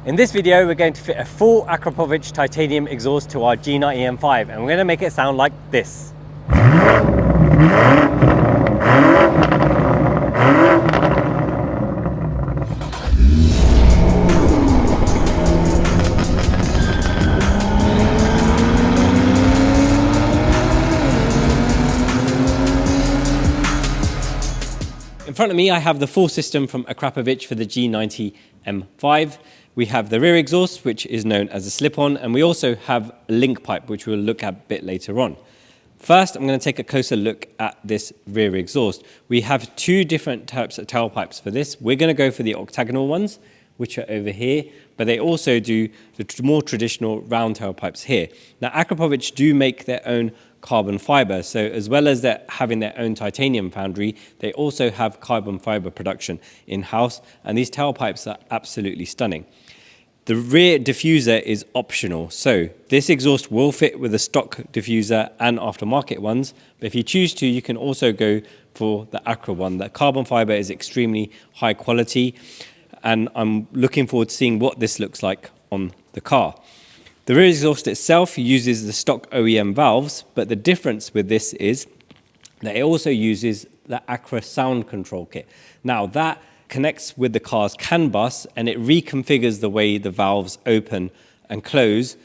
In this video, we're going to fit a full Akrapovič titanium exhaust to our G90 M5, and we're going to make it sound like this. In front of me, I have the full system from Akrapovič for the G90 M5. We have the rear exhaust, which is known as a slip-on, and we also have a link pipe, which we'll look at a bit later on. First, I'm going to take a closer look at this rear exhaust. We have two different types of tailpipes for this. We're going to go for the octagonal ones, which are over here, but they also do the more traditional round tailpipes here. Now, Akrapovič do make their own carbon fiber, so as well as having their own titanium foundry, they also have carbon fiber production in-house, and these tailpipes are absolutely stunning. The rear diffuser is optional, so this exhaust will fit with a stock diffuser and aftermarket ones, but if you choose to, you can also go for the Akra one. The carbon fiber is extremely high quality, and I'm looking forward to seeing what this looks like on the car. The rear exhaust itself uses the stock OEM valves, but the difference with this is that it also uses the Akra sound control kit. Now that connects with the car's CAN bus, and it reconfigures the way the valves open and close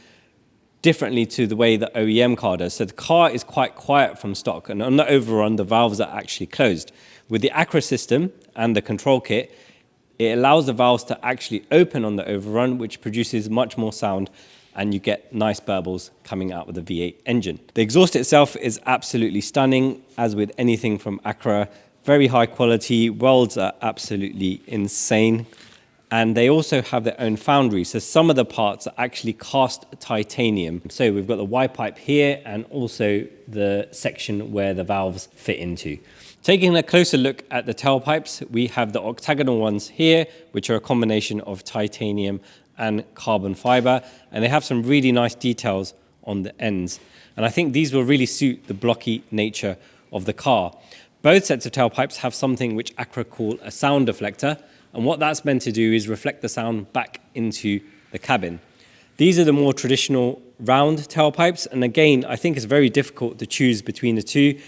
differently to the way the OEM car does. So the car is quite quiet from stock, and on the overrun, the valves are actually closed. With the Akra system and the control kit, it allows the valves to actually open on the overrun, which produces much more sound, and you get nice burbles coming out with the V8 engine. The exhaust itself is absolutely stunning, as with anything from Akra. Very high quality, welds are absolutely insane. And they also have their own foundry, so some of the parts are actually cast titanium. So we've got the Y pipe here, and also the section where the valves fit into. Taking a closer look at the tailpipes, we have the octagonal ones here, which are a combination of titanium and carbon fiber, and they have some really nice details on the ends. And I think these will really suit the blocky nature of the car. Both sets of tailpipes have something which Akra call a sound deflector, and what that's meant to do is reflect the sound back into the cabin. These are the more traditional round tailpipes, and again, I think it's very difficult to choose between the two.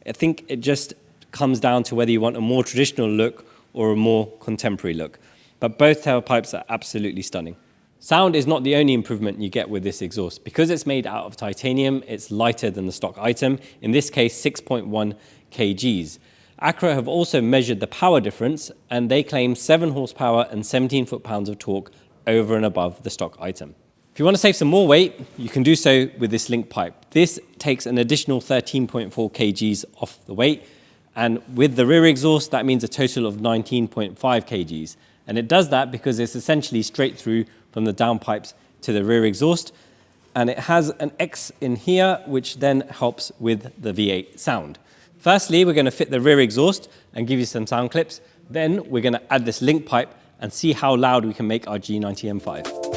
I think it just comes down to whether you want a more traditional look or a more contemporary look. But both tailpipes are absolutely stunning. Sound is not the only improvement you get with this exhaust. Because it's made out of titanium, it's lighter than the stock item, in this case 6.1 kgs. Akra have also measured the power difference, and they claim 7 horsepower and 17 foot-pounds of torque over and above the stock item. If you want to save some more weight, you can do so with this link pipe. This takes an additional 13.4 kgs off the weight, and with the rear exhaust, that means a total of 19.5 kgs. And it does that because it's essentially straight through from the downpipes to the rear exhaust. And it has an X in here, which then helps with the V8 sound. Firstly, we're going to fit the rear exhaust and give you some sound clips. Then we're going to add this link pipe and see how loud we can make our G90 M5.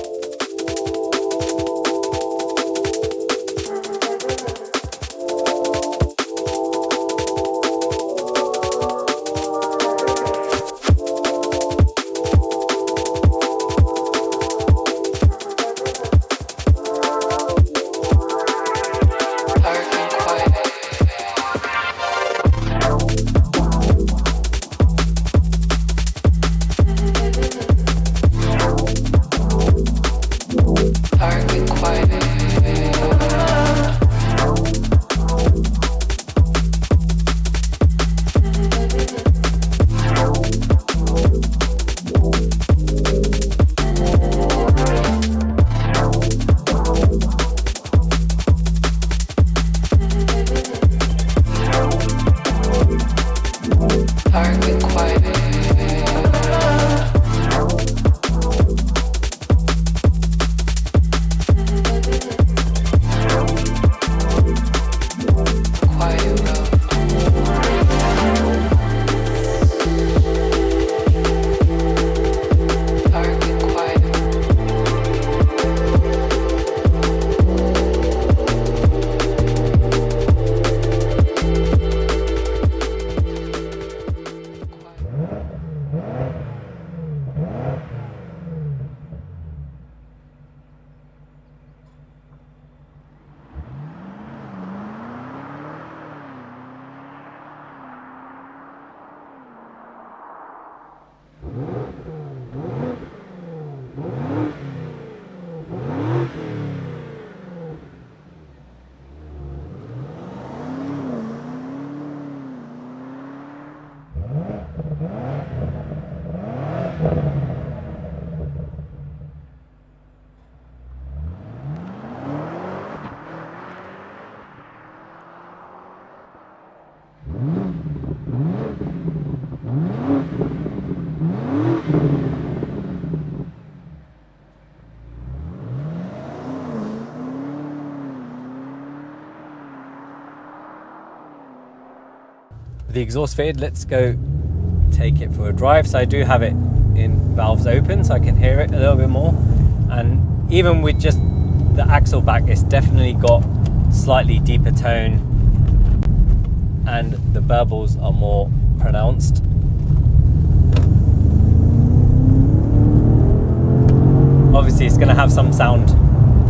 With the exhaust fitted, let's go take it for a drive. So I do have it in valves open so I can hear it a little bit more, and even with just the axle back, it's definitely got slightly deeper tone and the burbles are more pronounced. Obviously it's going to have some sound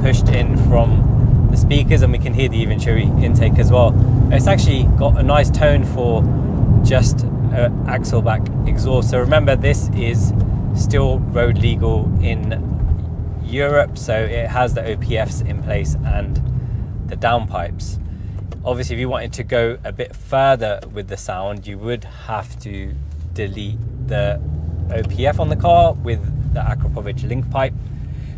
pushed in from the speakers, and we can hear the Venturi intake as well. It's actually got a nice tone for just axle back exhaust. So remember, this is still road legal in Europe, so it has the OPFs in place and the downpipes. Obviously if you wanted to go a bit further with the sound, you would have to delete the OPF on the car with the Akrapovič link pipe,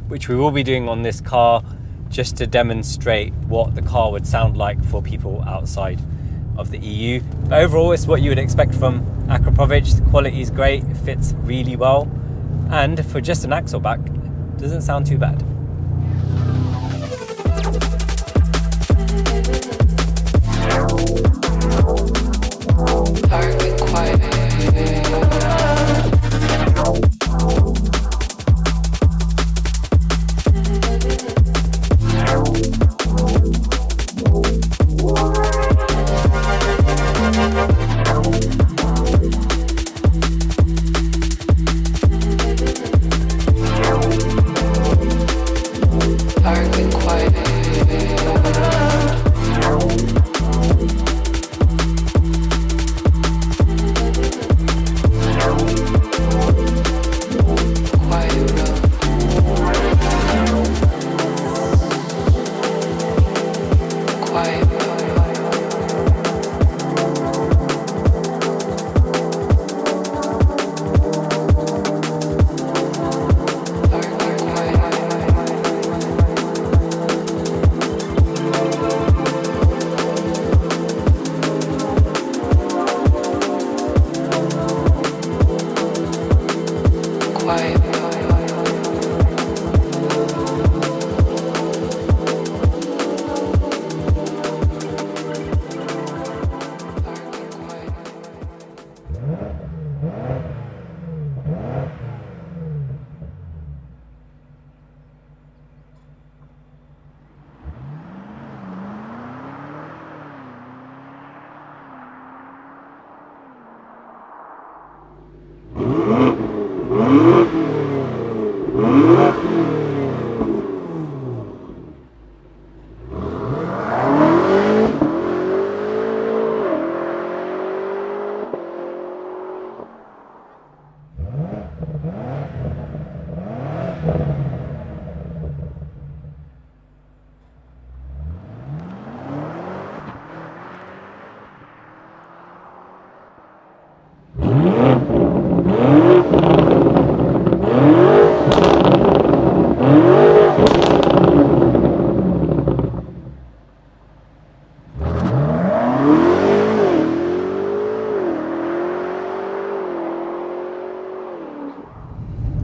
which we will be doing on this car, just to demonstrate what the car would sound like for people outside of the EU. But overall, it's what you would expect from Akrapovič. The quality is great, it fits really well, and for just an axle back, doesn't sound too bad.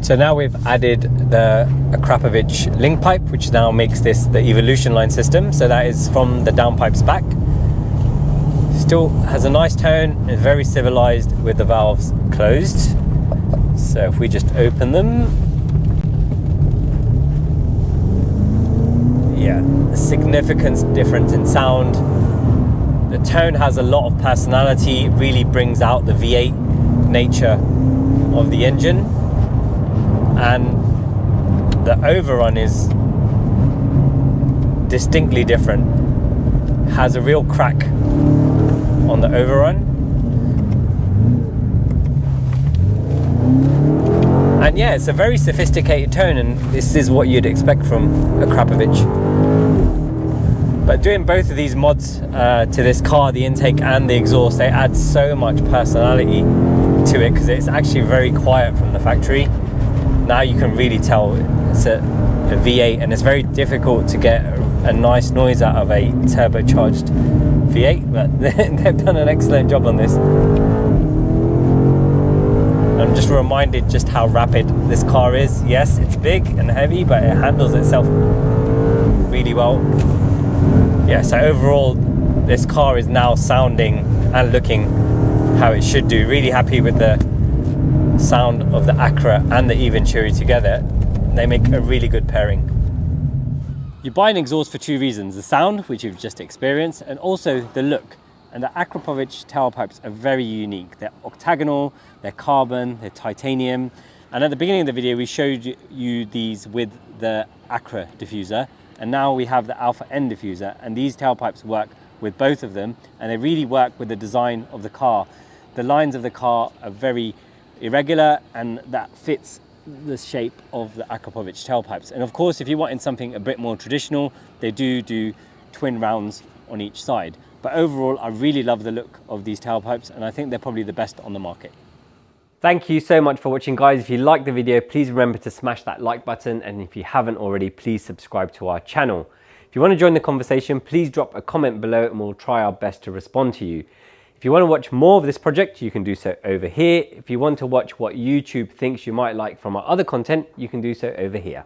So now we've added the Akrapovič link pipe, which now makes this the Evolution line system. So that is from the downpipes back. Still has a nice tone, is very civilized with the valves closed. So if we just open them, yeah, a significant difference in sound. The tone has a lot of personality, it really brings out the V8 nature of the engine. And the overrun is distinctly different. Has a real crack on the overrun. And yeah, it's a very sophisticated tone, and this is what you'd expect from Akrapovič. But doing both of these mods to this car, the intake and the exhaust, they add so much personality to it, because it's actually very quiet from the factory. Now you can really tell it's a V8, and it's very difficult to get a nice noise out of a turbocharged V8, but they've done an excellent job on this. I'm just reminded just how rapid this car is. Yes, it's big and heavy, but it handles itself really well. Yeah, so overall, this car is now sounding and looking how it should do. Really happy with the sound of the Acra and the e-Venturi together. They make a really good pairing. You buy an exhaust for two reasons: the sound, which you've just experienced, and also the look. And the Akrapovič tailpipes are very unique. They're octagonal, they're carbon, they're titanium. And at the beginning of the video, we showed you these with the Acra diffuser, and now we have the Alpha N diffuser, and these tailpipes work with both of them, and they really work with the design of the car. The lines of the car are very irregular, and that fits the shape of the Akrapovič tailpipes. And of course, if you wanted something a bit more traditional, they do twin rounds on each side. But overall, I really love the look of these tailpipes, and I think they're probably the best on the market. Thank you so much for watching, guys. If you liked the video, please remember to smash that like button, and if you haven't already, please subscribe to our channel. If you want to join the conversation, please drop a comment below and we'll try our best to respond to you. If you want to watch more of this project, you can do so over here. If you want to watch what YouTube thinks you might like from our other content, you can do so over here.